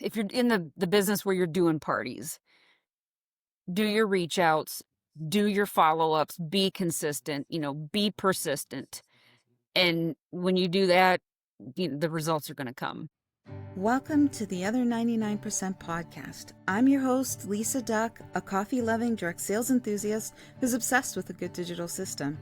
if you're in the business where you're doing parties, do your reach outs, do your follow-ups, be consistent, be persistent. And when you do that, the results are going to come. Welcome to the Other 99% podcast. I'm your host, Lisa Duck, a coffee-loving direct sales enthusiast who's obsessed with a good digital system.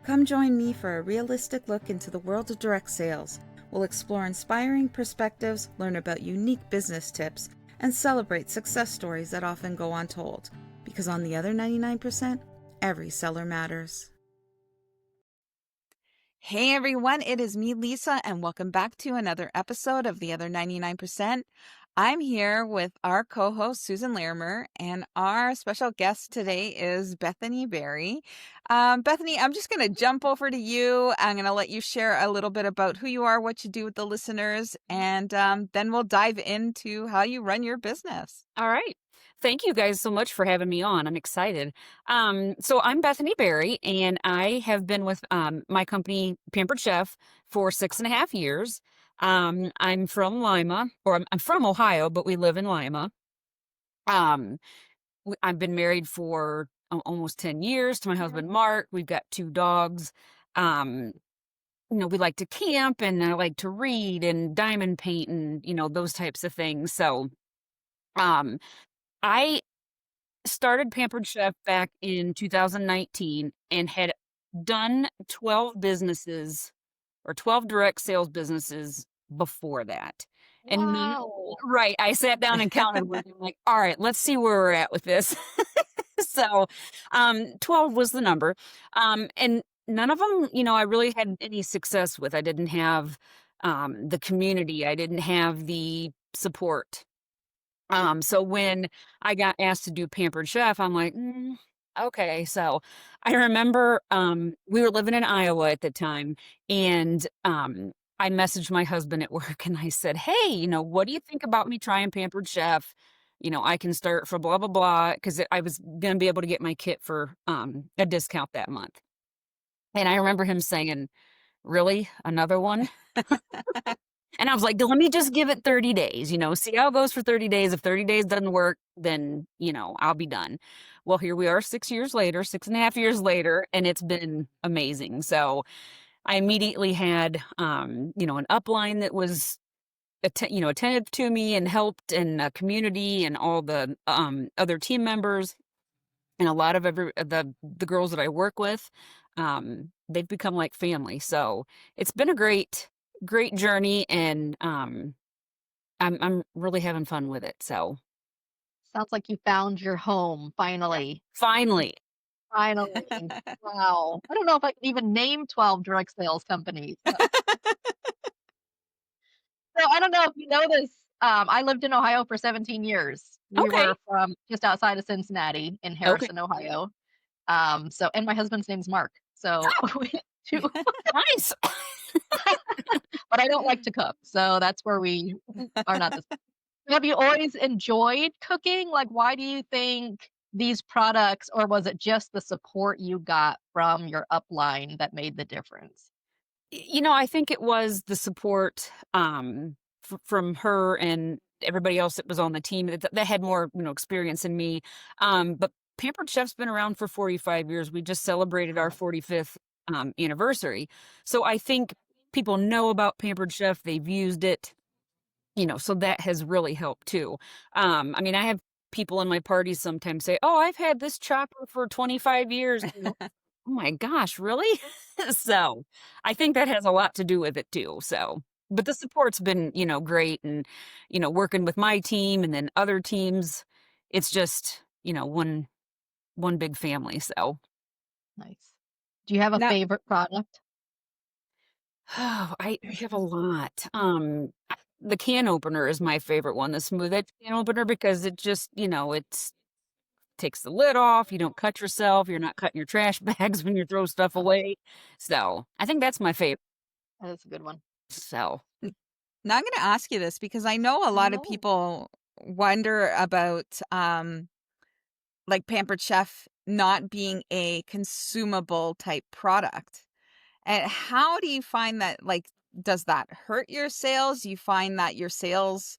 Come join me for a realistic look into the world of direct sales. We'll explore inspiring perspectives, learn about unique business tips, and celebrate success stories that often go untold. Because on the Other 99%, every seller matters. Hey everyone, it is me, Lisa, and welcome back to another episode of The Other 99%. I'm here with our co-host, Susan Larimer, and our special guest today is Bethany Berry. Bethany, I'm just going to jump over to you. I'm going to let you share a little bit about who you are, what you do with the listeners, and then we'll dive into how you run your business. All right. Thank you guys so much for having me on. I'm excited. So I'm Bethany Berry, and I have been with my company, Pampered Chef, for 6.5 years. I'm from Lima, or I'm from Ohio, but we live in Lima. I've been married for almost 10 years to my husband, Mark. We've got 2 dogs. We like to camp, and I like to read and diamond paint and, those types of things. So I started Pampered Chef back in 2019 and had done 12 businesses or 12 direct sales businesses before that. And Wow. right, I sat down and counted with them, like, all right, let's see where we're at with this. So 12 was the number. And none of them, I really had any success with. I didn't have the community. I didn't have the support. So when I got asked to do Pampered Chef, I'm like, okay. So I remember we were living in Iowa at the time, and I messaged my husband at work and I said, hey, what do you think about me trying Pampered Chef? I can start for blah, blah, blah, because I was going to be able to get my kit for a discount that month. And I remember him saying, really? Another one? And I was like, let me just give it 30 days, see how it goes for 30 days. If 30 days doesn't work, then, I'll be done. Well, here we are 6 years later, 6.5 years later, and it's been amazing. So I immediately had, an upline that was, attentive to me and helped, and a community and all the other team members, and a lot of the girls that I work with, they've become like family. So it's been a great journey, and I'm really having fun with it. So Sounds like you found your home finally. finally. Finally. Wow. I don't know if I can even name 12 direct sales companies. So I don't know if you know this. I lived in Ohio for 17 years. We Okay. were from just outside of Cincinnati in Harrison, Ohio. And my husband's name's Mark. So we do, Nice. but I don't like to cook. So that's where we are not this. Have you always enjoyed cooking? Like, why do you think these products, or was it just the support you got from your upline that made the difference? I think it was the support from her and everybody else that was on the team that had more, experience than me. But Pampered Chef's been around for 45 years. We just celebrated our 45th anniversary. So I think people know about Pampered Chef. They've used it, so that has really helped too. I have people in my parties sometimes say, oh, I've had this chopper for 25 years. Oh my gosh, really? So I think that has a lot to do with it too. So, but the support's been, great, and, working with my team and then other teams, it's just, one big family. So Nice. Do you have a Now- favorite product? I have a lot. The can opener is my favorite one, the smooth edge can opener, because it just, it's takes the lid off. You don't cut yourself. You're not cutting your trash bags when you throw stuff away. So I think that's my favorite. That's a good one. So Now I'm going to ask you this because I know a lot of people wonder about like Pampered Chef not being a consumable type product. And how do you find that, like, does that hurt your sales? Do you find that your sales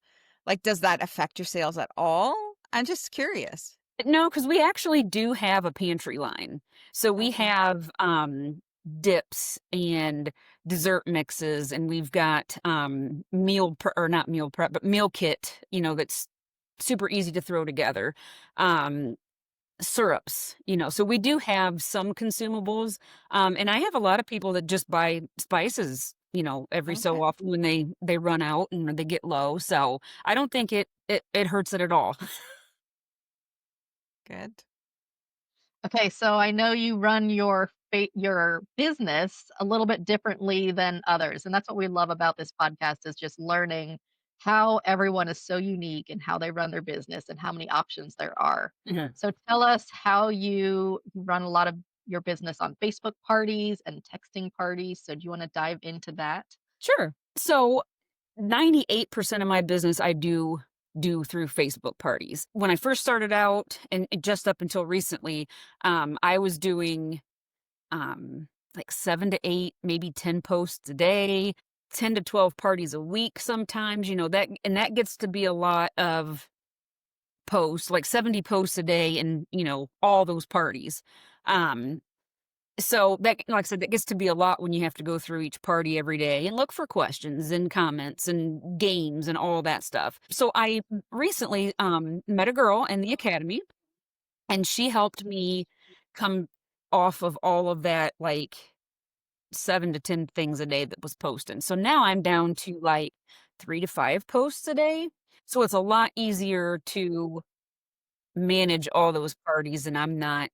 Like, does that affect your sales at all? I'm just curious. No, because we actually do have a pantry line. So we Okay. have dips and dessert mixes, and we've got or not meal prep, but meal kit, that's super easy to throw together. Um, Syrups, so we do have some consumables. And I have a lot of people that just buy spices, every Okay. so often when they run out and they get low. So I don't think it hurts it at all. Good. Okay, so I know you run your business a little bit differently than others, and that's what we love about this podcast is just learning how everyone is so unique and how they run their business and how many options there are. Mhm. So tell us how you run a lot of your business on Facebook parties and texting parties. So do you want to dive into that? Sure. So 98% of my business I do through Facebook parties. When I first started out and just up until recently, I was doing like 7 to 8, maybe 10 posts a day, 10 to 12 parties a week sometimes, that gets to be a lot of posts, like 70 posts a day and, all those parties. Um so that, like I said, that gets to be a lot when you have to go through each party every day and look for questions and comments and games and all that stuff. So I recently met a girl in the academy, and she helped me come off of all of that, like 7 to 10 things a day that was posting. So now I'm down to like 3 to 5 posts a day. So it's a lot easier to manage all those parties, and I'm not,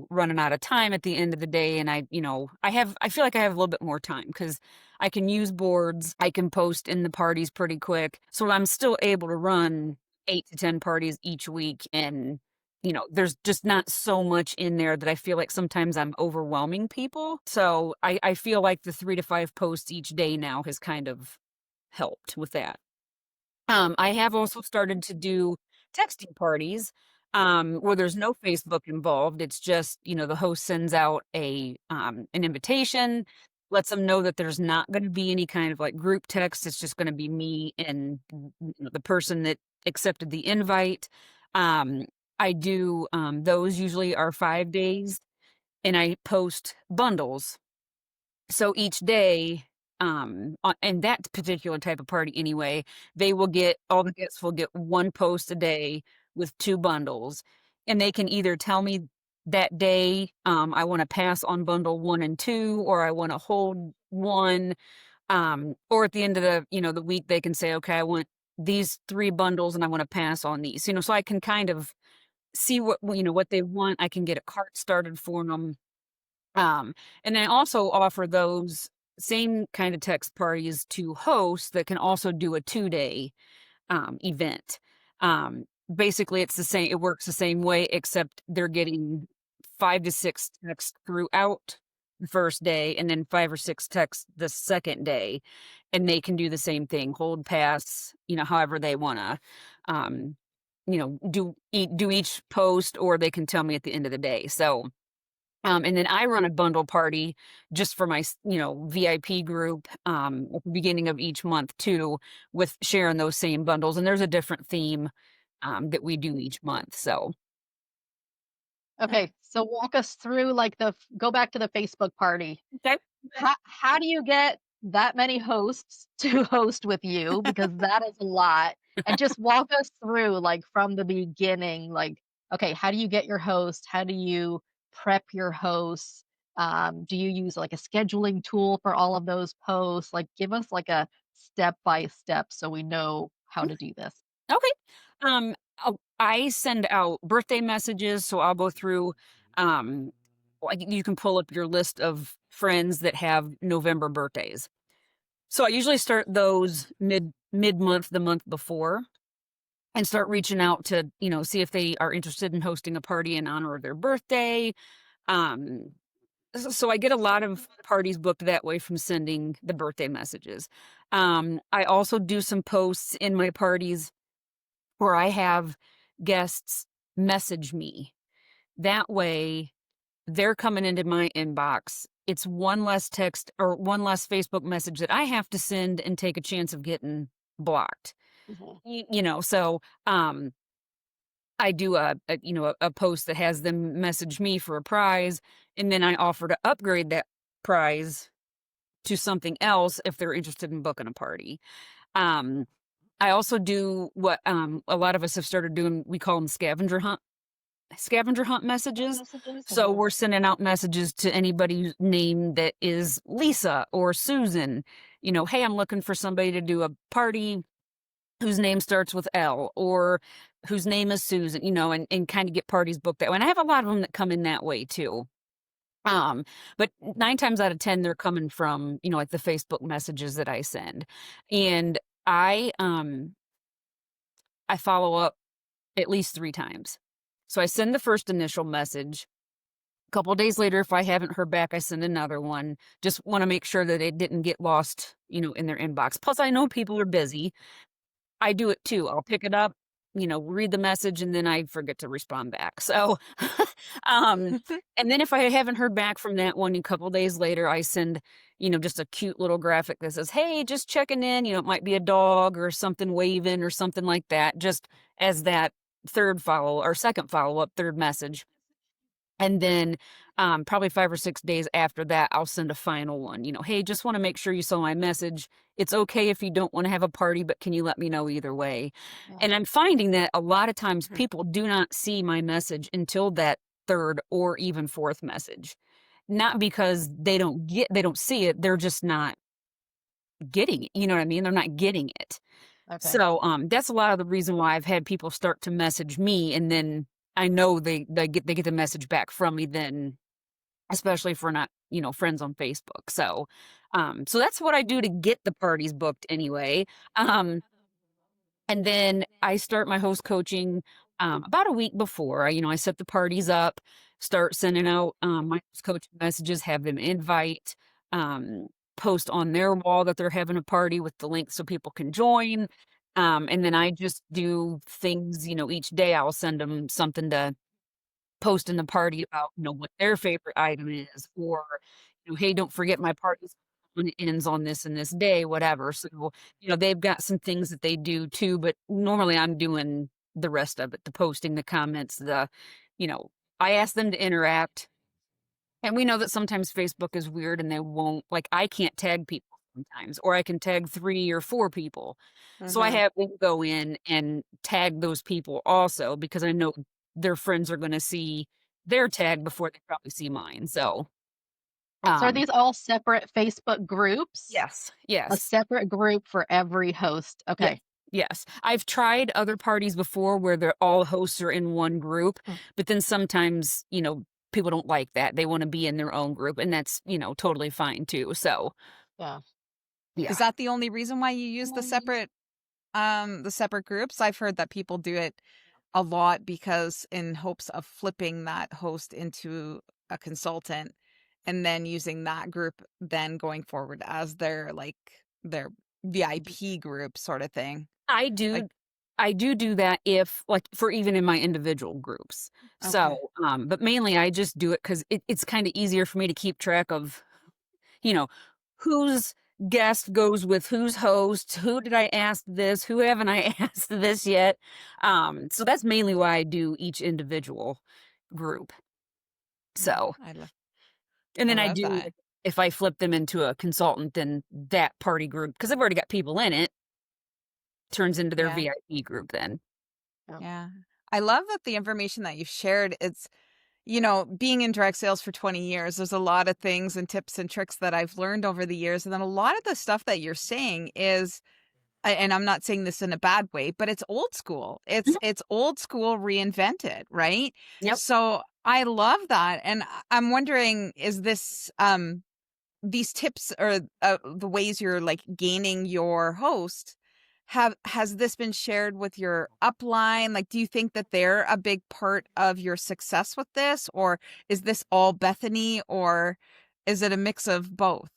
running out of time at the end of the day. And I feel like I have a little bit more time because I can use boards, I can post in the parties pretty quick. So I'm still able to run 8 to 10 parties each week. And, there's just not so much in there that I feel like sometimes I'm overwhelming people. So I feel like the 3 to 5 posts each day now has kind of helped with that. I have also started to do texting parties, where there's no Facebook involved. It's just, the host sends out an invitation, lets them know that there's not going to be any kind of like group text. It's just going to be me and the person that accepted the invite. Um, I do those usually are 5 days, and I post bundles. So each day, and that particular type of party anyway, all the guests will get one post a day with 2 bundles. And they can either tell me that day, I want to pass on bundle 1 and 2, or I want to hold one. Or at the end of the week, they can say, okay, I want these 3 bundles and I want to pass on these, so I can kind of see what they want. I can get a cart started for them. Um, and I also offer those same kind of text parties to hosts that can also do a 2 day event. Um, Basically, it's the same. It works the same way, except they're getting 5 to 6 texts throughout the first day, and then 5 or 6 texts the second day, and they can do the same thing, hold pass, however they want to, do each post, or they can tell me at the end of the day. So. And then I run a bundle party just for my, VIP group at the beginning of each month too, with sharing those same bundles. And there's a different theme that we do each month. So, Okay, so walk us through like go back to the Facebook party. okay. How do you get that many hosts to host with you? Because that is a lot. And just walk us through like from the beginning, like, okay, how do you get your host? How do you prep your hosts? Do you use like a scheduling tool for all of those posts? Like give us like a step by step so we know how to do this. Okay. I send out birthday messages, so I'll go through. Like you can pull up your list of friends that have November birthdays. So I usually start those mid month, the month before, and start reaching out to, see if they are interested in hosting a party in honor of their birthday. Um, so I get a lot of parties booked that way from sending the birthday messages. I also do some posts in my parties where I have guests message me. That way, they're coming into my inbox. It's one less text or one less Facebook message that I have to send and take a chance of getting blocked. Mhm. So I do a post that has them message me for a prize, and then I offer to upgrade that prize to something else if they're interested in booking a party. Um, I also do what a lot of us have started doing. We call them scavenger hunt messages. Messages. So Mhm. we're sending out messages to anybody's name that is Lisa or Susan. Hey, I'm looking for somebody to do a party whose name starts with L or whose name is Susan, and kind of get parties booked that way. And I have a lot of them that come in that way too. Um, but 9 times out of 10, they're coming from, like the Facebook messages that I send. And I follow up at least 3 times. So I send the first initial message. A couple days later, if I haven't heard back, I send another one. Just want to make sure that it didn't get lost, in their inbox. Plus, I know people are busy. I do it too. I'll pick it up, read the message, and then I forget to respond back. So, um, and then if I haven't heard back from that one a couple days later, I send, just a cute little graphic that says, "Hey, just checking in." It might be a dog or something waving or something like that, just as that second follow up, third message. And then probably 5 or 6 days after that, I'll send a final one. Hey, just want to make sure you saw my message. It's okay if you don't want to have a party, but can you let me know either way? Yeah. And I'm finding that a lot of times people do not see my message until that third or even fourth message. Not because they don't see it, they're just not getting it. You know what I mean? They're not getting it. Okay. So that's a lot of the reason why I've had people start to message me, and then I know they get the message back from me then, especially if we're not, friends on Facebook. So that's what I do to get the parties booked anyway. Um, and then I start my host coaching about a week before. I set the parties up, start sending out my host coaching messages, have them invite, um, post on their wall that they're having a party with the link so people can join. And then I just do things, each day I'll send them something to post in the party about, what their favorite item is, or, hey, don't forget my party's when it ends on this and this day, whatever. So, they've got some things that they do too, but normally I'm doing the rest of it, the posting, the comments, you know, I ask them to interact. And we know that sometimes Facebook is weird and they won't, like, I can't tag people sometimes, or I can tag 3 or 4 people. So I Mhm. have them go in and tag those people also because I know their friends are gonna see their tag before they probably see mine. So, So are um these all separate Facebook groups? yes, A yes, separate group for every host. yes, Okay. yes. I've tried other parties before where they're all hosts are in one group, Mm. but then sometimes, people don't like that. They wanna be in their own group, and that's, totally fine too. So, Yeah. Is yeah. that the only reason why you use the separate groups? I've heard that people do it a lot because in hopes of flipping that host into a consultant and then using that group then going forward as their VIP group sort of thing. I Like, do I do that if like for even in my individual groups. okay. So, but mainly I just do it 'cause it's kinda easier for me to keep track of, you know, whose guest goes with whose host, who did I ask this, who haven't I asked this yet. So that's mainly why I do each individual group. Yeah, So, and I then I love do that. like, if I flip them into a consultant, then that party group, because 'cause I've already got people in it, turns into their Yeah. VIP group then. Yeah. Yeah. I love that the information that you've shared, being in direct sales for 20 years, there's a lot of things and tips and tricks that I've learned over the years. And then a lot of the stuff that you're saying is, and I'm not saying this in a bad way, but it's old school. Mhm. It's old school reinvented, right? Yep. So I love that. And I'm wondering, is this these tips or the ways you're like gaining your host, has this been shared with your upline? Like, do you think that they're a big part of your success with this, or is this all Bethany, or is it a mix of both?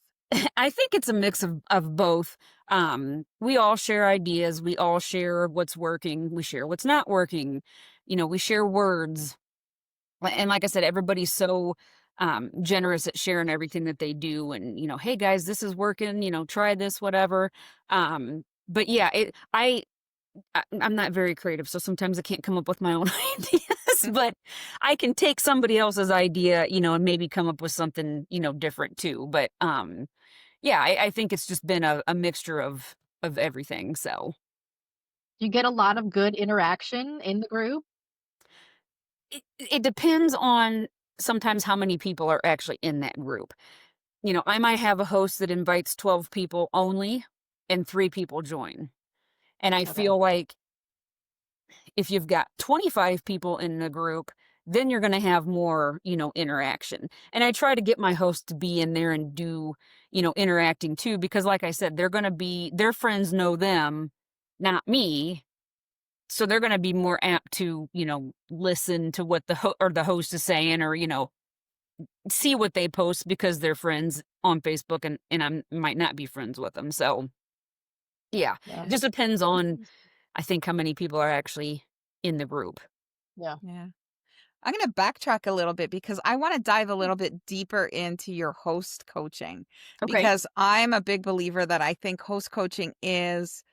I think it's a mix of both. We all share ideas, we all share what's working, we share what's not working. We share words. And like I said, everybody's so generous at sharing everything that they do and, hey guys, this is working, try this, whatever. But yeah, I'm not very creative, so sometimes I can't come up with my own ideas, but I can take somebody else's idea, and maybe come up with something, different too. But yeah, I think it's just been a mixture of everything. So Do you get a lot of good interaction in the group? it depends on sometimes how many people are actually in that group. I might have a host that invites 12 people only and 3 people join. And I Okay. feel like if you've got 25 people in the group, then you're going to have more, interaction. And I try to get my host to be in there and do, interacting too, because like I said, their friends know them, not me. So they're going to be more apt to, listen to what the host is saying, or, see what they post because they're friends on Facebook, and I might not be friends with them. So yeah, Yeah. it just depends on, I think, how many people are actually in the group. Yeah. Yeah. I'm going to backtrack a little bit because I want to dive a little bit deeper into your host coaching, Okay. because I'm a big believer that I think host coaching is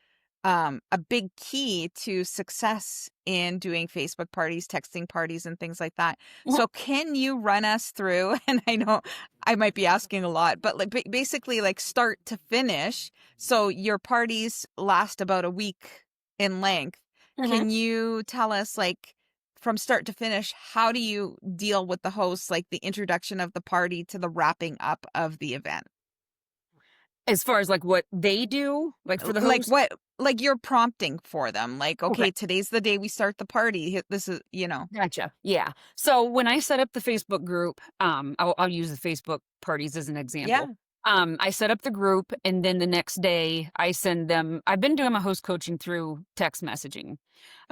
a big key to success in doing Facebook parties, texting parties, and things like that. Mhm. So can you run us through, and I know I might be asking a lot, but like basically like start to finish. So your parties last about a week in length. Mhm. Can you tell us, like, from start to finish, how do you deal with the hosts, like the introduction of the party to the wrapping up of the event? As far as like what they do, like for the Like host? what, like you're prompting for them, like, Okay. okay, today's the day we start the party. This is, Gotcha. Yeah. So when I set up the Facebook group, I'll use the Facebook parties as an yeah. example. I set up the group, and then the next day I send them. I've been doing my host coaching through text messaging.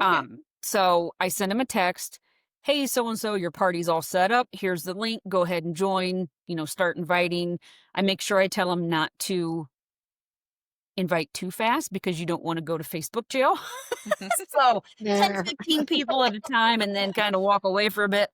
Okay. So I send them a text. Hey, so and so, your party's all set up. Here's the link. Go ahead and join. Start inviting. I make sure I tell them not to invite too fast because you don't want to go to Facebook jail. So 10, There. 15 people at a time, and then kind of walk away for a bit.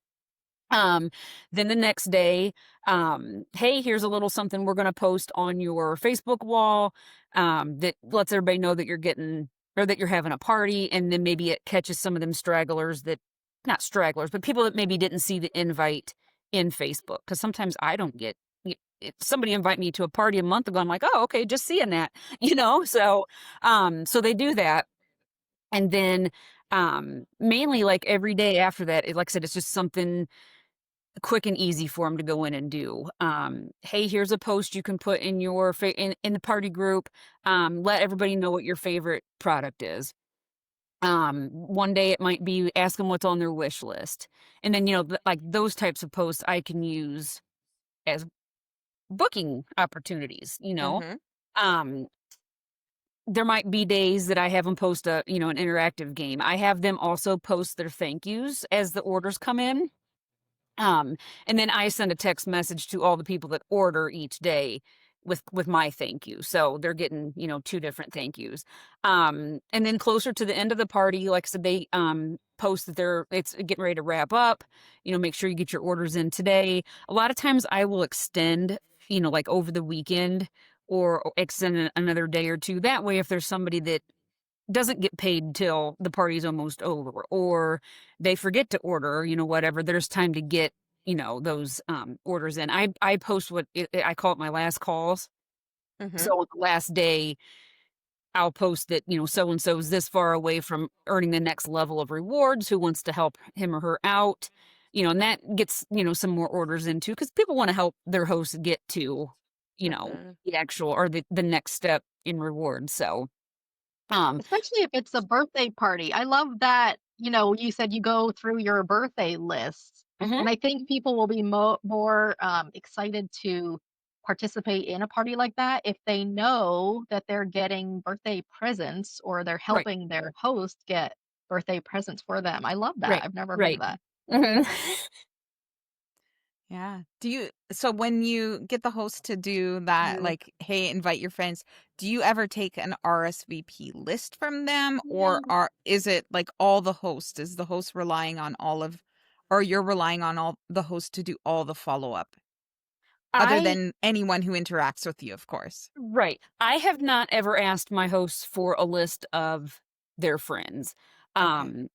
Um, then the next day, hey, here's a little something we're going to post on your Facebook wall, that lets everybody know that you're getting, or that you're having a party. And then maybe it catches some of them stragglers that, not stragglers, but people that maybe didn't see the invite in Facebook. Cause sometimes I don't get, if somebody invite me to a party a month ago, I'm like, oh, okay, just seeing that, so they do that. And then, mainly like every day after that, like I said, it's just something quick and easy for them to go in and do. Hey, here's a post you can put in your in the party group. Let everybody know what your favorite product is. One day it might be ask them what's on their wish list, and then like those types of posts I can use as booking opportunities. Mm-hmm. Um, there might be days that I have them post an interactive game. I have them also post their thank yous as the orders come in. And then I send a text message to all the people that order each day with my thank you. So they're getting, 2 different thank yous. And then closer to the end of the party, like I said, they post that it's getting ready to wrap up. Make sure you get your orders in today. A lot of times I will extend, like over the weekend, or extend another day or two. That way, if there's somebody that doesn't get paid till the party's almost over, or they forget to order, whatever, there's time to get, those orders in. I post I call it my last calls. Mm-hmm. So on the last day, I'll post that, so and so is this far away from earning the next level of rewards, who wants to help him or her out, and that gets, some more orders into, because people want to help their hosts get to, Mm-hmm. the actual, or the next step in rewards. So um Especially if it's a birthday party. I love that, you said you go through your birthday list. mhm. And I think people will be more excited to participate in a party like that if they know that they're getting birthday presents, or they're Right. helping their host get birthday presents for them. I love that. Right. I've never heard of Right. that. Mhm. Yeah. So when you get the host to do that, Mm. like, hey, invite your friends, do you ever take an RSVP list from them, or Yeah. is it like all the host? Is the host relying on or you're relying on all the host to do all the follow up, other I than anyone who interacts with you, of course? Right. I have not ever asked my hosts for a list of their friends. Okay. Um,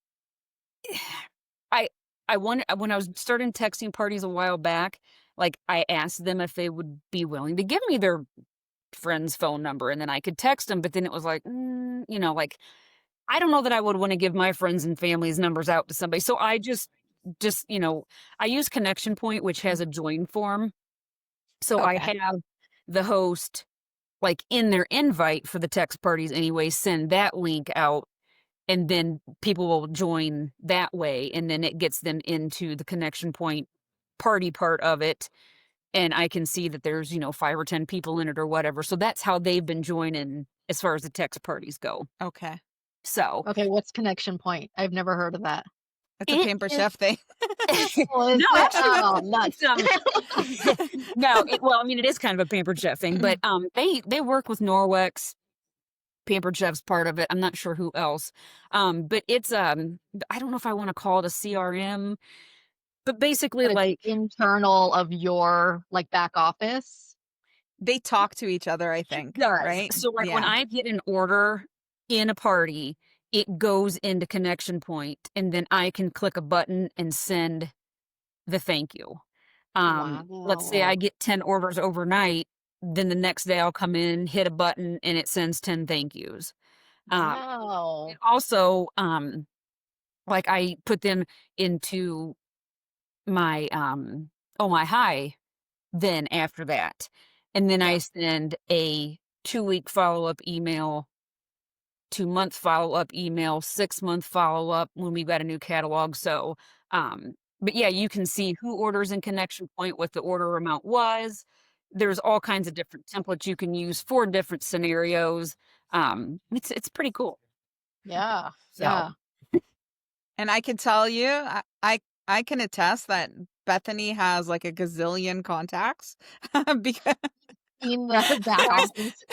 I I wanted when I was starting texting parties a while back, like, I asked them if they would be willing to give me their friend's phone number, and then I could text them. But then it was like, like, I don't know that I would wanna give my friends and family's numbers out to somebody, so I just, I use Connection Point, which has a join form, so I Okay. have the host, like, in their invite for the text parties anyway, send that link out, and then people will join that way, and then it gets them into the Connection Point party part of it, and I can see that there's, 5 or 10 people in it or whatever, so that's how they've been joining as far as the text parties go. Okay. So, Okay, what's connection point? I've never heard of that. It's a it Pampered is Chef thing. Oh, is no, it? actually, Oh, it's, nuts. no, well, I mean, it is kind of a Pampered Chef thing, but, they work with Norwex. Pampered Chef's part of it. I'm not sure who else. But it's, I don't know if I wanna call it a CRM, but basically, But it's like, internal of your, like, back office? They talk to each other, I think, does. right? So, like, when Yeah. I get an order in a party, it goes into Connection Point, and then I can click a button and send the thank you. Let's say I Wow. get 10 orders overnight, then the next day I'll come in, hit a button, and it sends 10 thank yous. It Wow. also, like, I put them into my, Oh My High then after that, and then I Yeah. send a 2-week follow-up email, 2-month follow-up email, 6-month follow-up when we've got a new catalog, so, but yeah, you can see who orders in Connection Point, what the order amount was. There's all kinds of different templates you can use for different scenarios. It's pretty cool. Yeah. So, Yeah. And I can tell you, I can attest that Bethany has like a gazillion contacts because In the back there's office.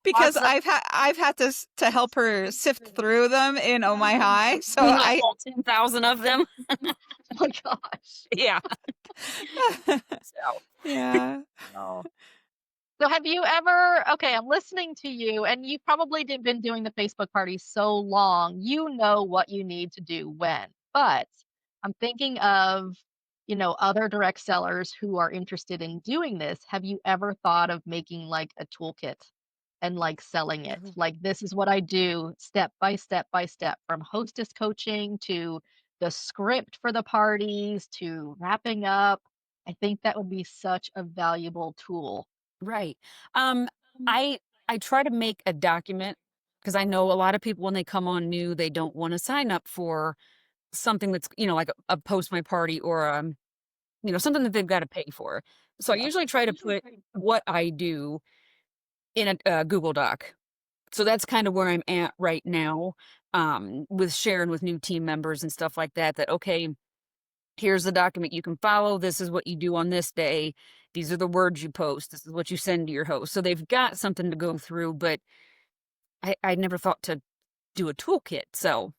because lots of I've had to help her sift through them in Oh My High. So you like all 10,000 of them. Oh my gosh. Yeah. So, yeah. No. So have you ever okay, I'm listening to you and you've probably been doing the Facebook party so long, you know what you need to do when. But I'm thinking of, other direct sellers who are interested in doing this. Have you ever thought of making like a toolkit and like selling it? Ooh. Like this is what I do step by step by step from hostess coaching to the script for the parties to wrapping up. I think that would be such a valuable tool. right. Um, I I try to make a document because I know a lot of people when they come on new, they don't wanna sign up for something that's, like a Post My Party or, something that they've gotta pay for. So I Yeah. usually try to put what I do in a Google Doc. So that's kind of where I'm at right now, with sharing with new team members and stuff like that, okay, here's the document you can follow. This is what you do on this day. These are the words you post. This is what you send to your host. So they've got something to go through, but I never thought to do a toolkit. So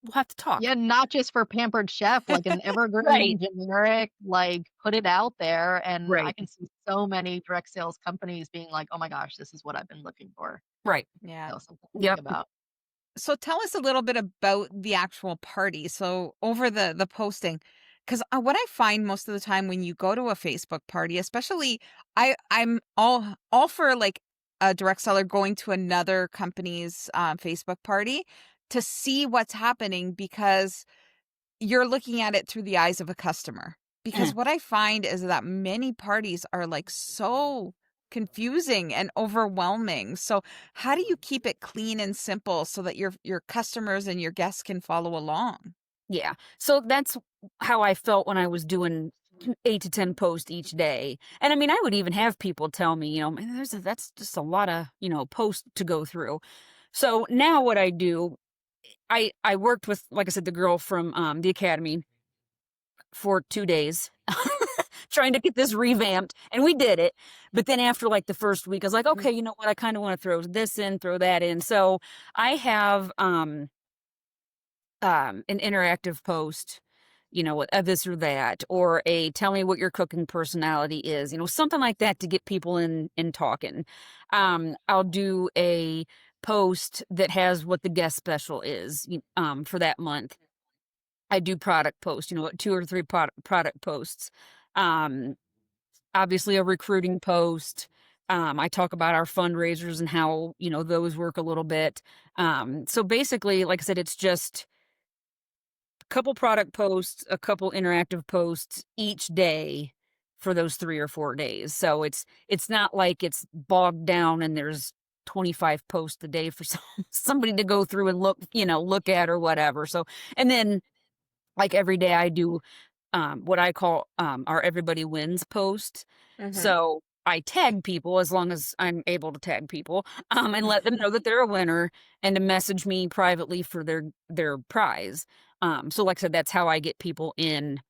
we'll have to Yeah, talk. not just for Pampered Chef, like an Right. evergreen generic, like put it out there. And I Right. can see so many direct sales companies being like, oh my gosh, this is what I've been looking for. Right. Yeah. So something to think Yep. about. So tell us a little bit about the actual party. So over the posting, because what I find most of the time when you go to a Facebook party, especially I'm all for like a direct seller going to another company's Facebook party to see what's happening because you're looking at it through the eyes of a customer. Because what I find is that many parties are like so confusing and overwhelming. So how do you keep it clean and simple so that your customers and your guests can follow along? Yeah. So that's how I felt when I was doing 8 to 10 posts each day. And I mean, I would even have people tell me, "Man, that's just a lot of, posts to go through." So now what I do, I worked with, like I said, the girl from the academy for 2 days trying to get this revamped, and we did it. But then after like the first week, I was like, Mhm. "Okay, you know what? I kind of want to throw this in, throw that in." So I have an interactive post, with a this or that, or a tell me what your cooking personality is, something like that to get people in talking. I'll do a post that has what the guest special is for that month. I do product posts, 2 or 3 product posts. Um, Obviously a recruiting post. I talk about our fundraisers and how, those work a little bit. So basically, like I said, it's just a couple product posts, a couple interactive posts each day for those 3 or 4 days. So it's not like it's bogged down and there's 25 posts a day for somebody to go through and look at or whatever. So, and then like every day I do what I call our Everybody Wins post. So I tag people as long as I'm able to tag people and let them know that they're a winner and to message me privately for their prize. So like I said, that's how I get people into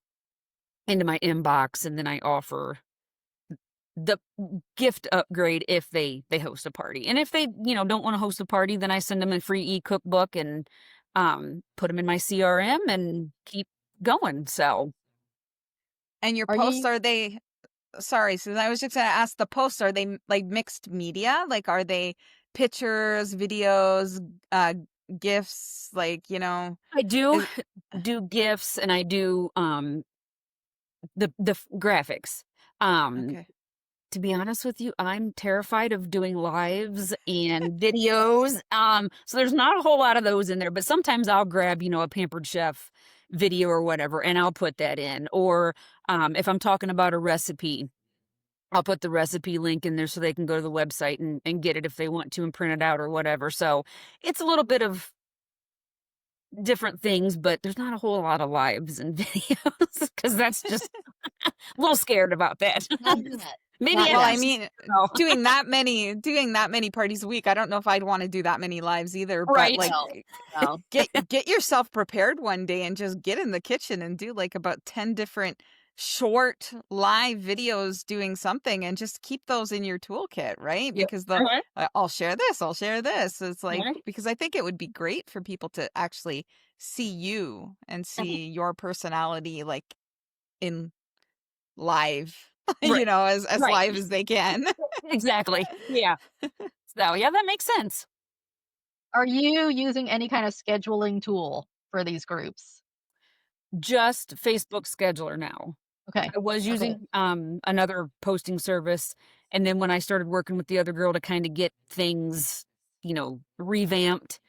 my inbox, and then I offer the gift upgrade if they host a party. And if they, don't want to host a party, then I send them a free e-cookbook and put them in my CRM and keep going. So And your Are posts, you are they, sorry, Susan, I was just gonna ask, the posts, are they like mixed media? Like, are they pictures, videos, GIFs, like, I do is, do gifts, and I do the graphics. Um okay. to be honest with you, I'm terrified of doing lives and videos. So there's not a whole lot of those in there, but sometimes I'll grab, a Pampered Chef video or whatever, and I'll put that in. Or if I'm talking about a recipe, I'll put the recipe link in there so they can go to the website and get it if they want to and print it out or whatever. So it's a little bit of different things, but there's not a whole lot of lives and videos because that's just a little scared about that. not yet. Maybe Not Well, I yet. mean, Oh. doing that many parties a week, I don't know if I'd want to do that many lives either, but Right. like No, no. get yourself prepared one day and just get in the kitchen and do like about 10 different short live videos doing something and just keep those in your toolkit, right? Yep. Because Uh-huh. I'll share this, I'll share this. It's like, Right. because I think it would be great for people to actually see you and Mhm. see your personality like in live, Right. as Right. live as they can. Exactly. Yeah. So, yeah, that makes sense. Are you using any kind of scheduling tool for these groups? Just Facebook Scheduler now. Okay. I was Okay. using, another posting service, and then when I started working with the other girl to kinda get things, revamped,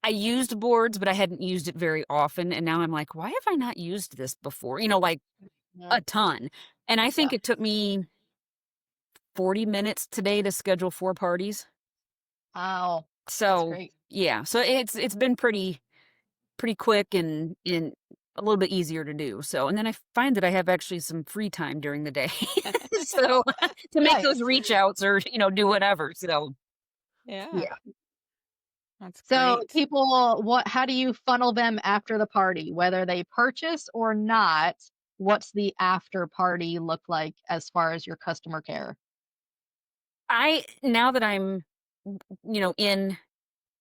I used Boards, but I hadn't used it very often, and now I'm like, "Why have I not used this before?" Like, Yeah. a ton. And I Yeah. think it took me 40 minutes today to schedule 4 parties. Wow. That's So, great. yeah. So it's been pretty quick and a little bit easier to do. So, and then I find that I have actually some free time during the day. So, to make those Nice. reach outs or, do whatever. So, Yeah, yeah. that's So great. people, how do you funnel them after the party? Whether they purchase or not, what's the after party look like as far as your customer care? Now that I'm, in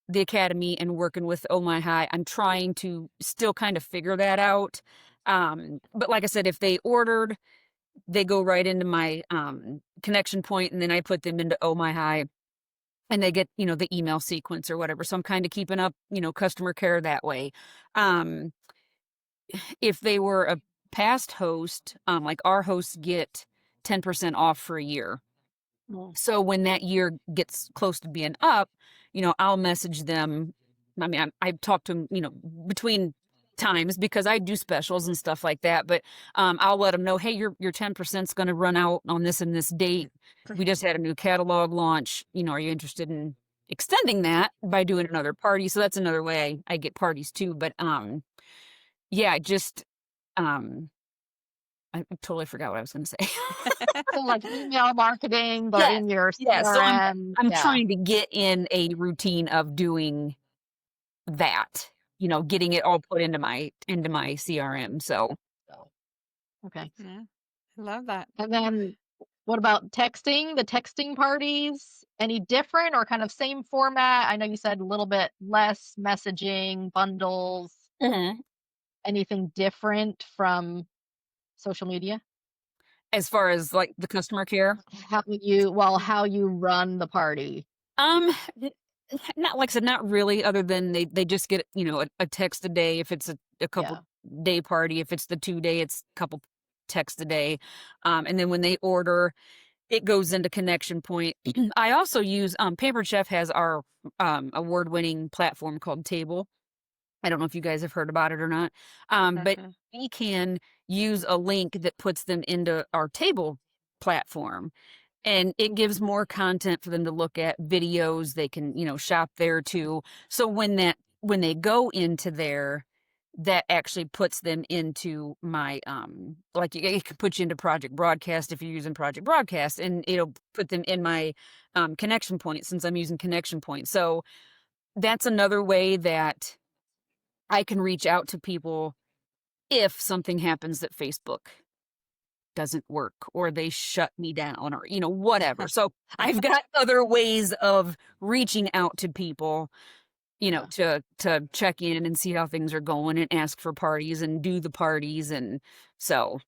the academy and working with Oh My High, I'm trying to still kind of figure that out. But like I said, if they ordered, they go right into my connection point, and then I put them into Oh My High, and they get, the email sequence or whatever. So I'm kind of keeping up, customer care that way. Um, if they were a past host, like our hosts get 10% off for a year. Mm. So when that year gets close to being up, I'll message them. I mean, I talk to them, between times because I do specials and stuff like that. But I'll let them know, hey, your 10% is going to run out on this and this date. We just had a new catalog launch. Are you interested in extending that by doing another party? So that's another way I get parties too. But yeah, just um, I totally forgot what I was going to say. So like email marketing, they're Yes. in your Yeah, so CRM. I'm Yeah. trying to get in a routine of doing that, getting it all put into my CRM. So, So, okay. Yeah, I love that. And then what about texting? The texting parties, any different or kind of same format? I know you said a little bit less messaging, bundles, mhm. anything different from social media? As far as like the customer care, How you run the party. um, Not like I said, not really, other than they just get, a text a day if it's a couple Yeah. day party. If it's the 2 day, it's a couple texts a day. And then when they order, it goes into Connection Point. I also use Pampered Chef has our award-winning platform called Table. I don't know if you guys have heard about it or not. But Mhm. we can use a link that puts them into our Table platform, and it gives more content for them to look at, videos. They can, shop there too. So when they go into there, that actually puts them into my like it can put you into Project Broadcast if you're using Project Broadcast, and it'll put them in my Connection Point, since I'm using Connection Point. So that's another way that I can reach out to people if something happens that Facebook doesn't work, or they shut me down, or whatever. So I've got other ways of reaching out to people, Yeah. to check in and see how things are going, and ask for parties and do the parties. And so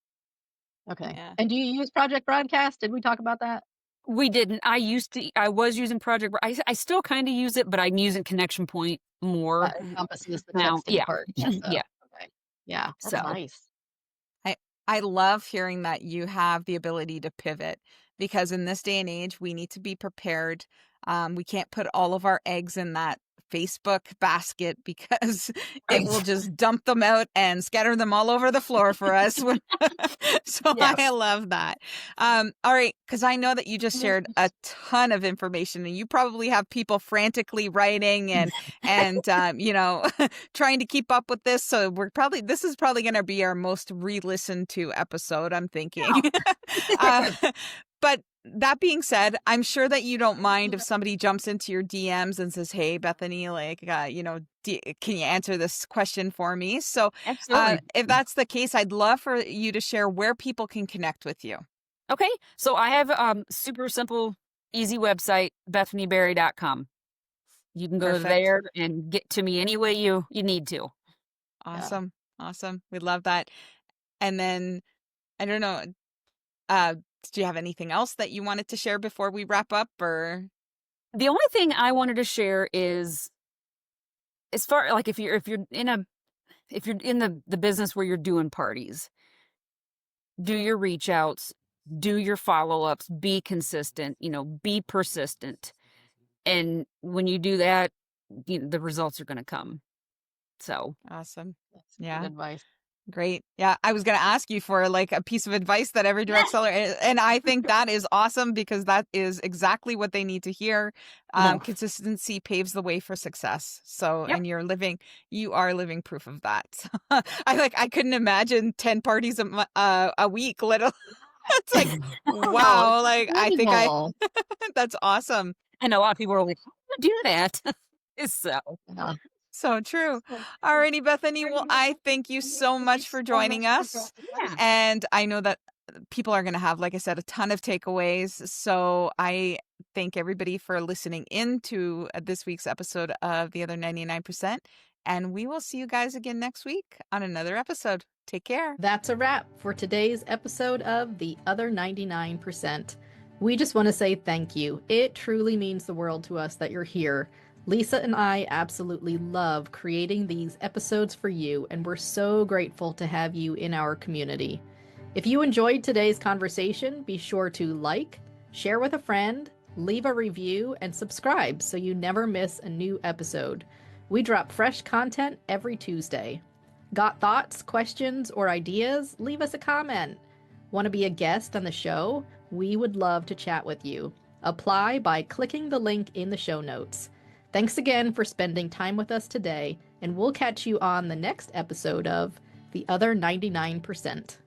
Okay. Yeah. And do you use Project Broadcast? Did we talk about that? we didn't. I was using I still kind of use it, but I'm using Connection Point more That encompasses the now. texting Yeah. part. So, Yeah. okay. Yeah, that's So nice. I I love hearing that you have the ability to pivot, because in this day and age we need to be prepared. We can't put all of our eggs in that Facebook basket, because it will right. just dump them out and scatter them all over the floor for us. So I Yes. love that. All right, because I know that you just shared a ton of information, and you probably have people frantically writing and trying to keep up with this. So this is probably going to be our most re-listened to episode, I'm thinking. uh, but that being said, I'm sure that you don't mind if somebody jumps into your DMs and says, "Hey, Bethany, like, can you answer this question for me?" So, Absolutely. if that's the case, I'd love for you to share where people can connect with you. Okay. So I have super simple, easy website, BethanyBerry.com. You can go Perfect. there and get to me any way you need to. Yeah. Awesome. Awesome. We love that. And then, I don't know, uh, do you have anything else that you wanted to share before we wrap up, or? The only thing I wanted to share is, as far like, if you're in the business where you're doing parties, do your reach outs, do your follow ups, be consistent, be persistent. And when you do that, the results are going to come. So, Awesome. That's good Yeah. advice. Great. Yeah, I was going to ask you for like a piece of advice that every direct seller, and I think that is awesome, because that is exactly what they need to hear. no. Consistency paves the way for success. So, Yep. and you are living proof of that. I couldn't imagine 10 parties a week, little. It's like, Oh, it's wow. Like, I think incredible. that's awesome. I know a lot of people are like, "How do you do that?" So, Yeah. So true. Alrighty, Bethany. Well, I thank you so much for joining us. yeah. And I know that people are going to have, like I said, a ton of takeaways. So I thank everybody for listening in to this week's episode of The Other 99%. And we will see you guys again next week on another episode. Take care. That's a wrap for today's episode of The Other 99%. We just want to say thank you. It truly means the world to us that you're here. Lisa and I absolutely love creating these episodes for you, and we're so grateful to have you in our community. If you enjoyed today's conversation, be sure to like, share with a friend, leave a review, and subscribe so you never miss a new episode. We drop fresh content every Tuesday. Got thoughts, questions, or ideas? Leave us a comment. Want to be a guest on the show? We would love to chat with you. Apply by clicking the link in the show notes. Thanks again for spending time with us today, and we'll catch you on the next episode of The Other 99%.